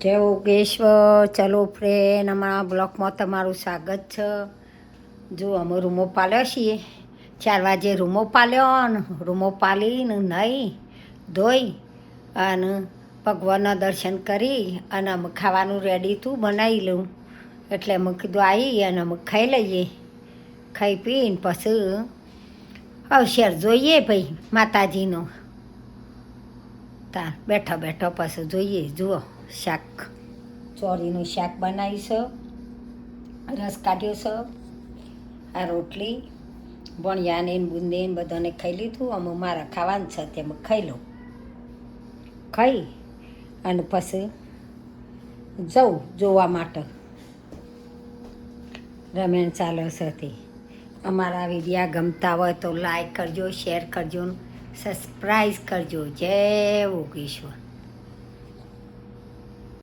જય યોગેશ્વર. ચલો ફ્રેન્ડ, અમારા બ્લોકમાં તમારું સ્વાગત છે. જો અમે રૂમો પાલ્યો છીએ. 4 વાગે રૂમો પાલ્યો ને રૂમો પાલીને નહીં ધોઈ અને ભગવાનના દર્શન કરી અને અમે ખાવાનું રેડી હતું બનાવી લઉં. એટલે અમે કીધું આવી અને અમે ખાઈ લઈએ. ખાઈ પીને પછી અવસર જોઈએ ભાઈ માતાજીનો. તાર બેઠો બેઠો પછી જોઈએ. જુઓ શાક, ચોરીનું શાક બનાવી છે, રસ કાઢ્યો છે, આ રોટલી ભણ્યાને બુંદેને બધાને ખાઈ લીધું. અમે મારા ખાવાનું છે તેમ ખાઈ લઉં. ખાઈ અને પછી જવું જોવા માટે રમેણ ચાલે છે તે. અમારા વિડીયા ગમતા હોય તો લાઈક કરજો, શેર કરજો, સબસ્ક્રાઈબ કરજો. જય યોગેશ્વર.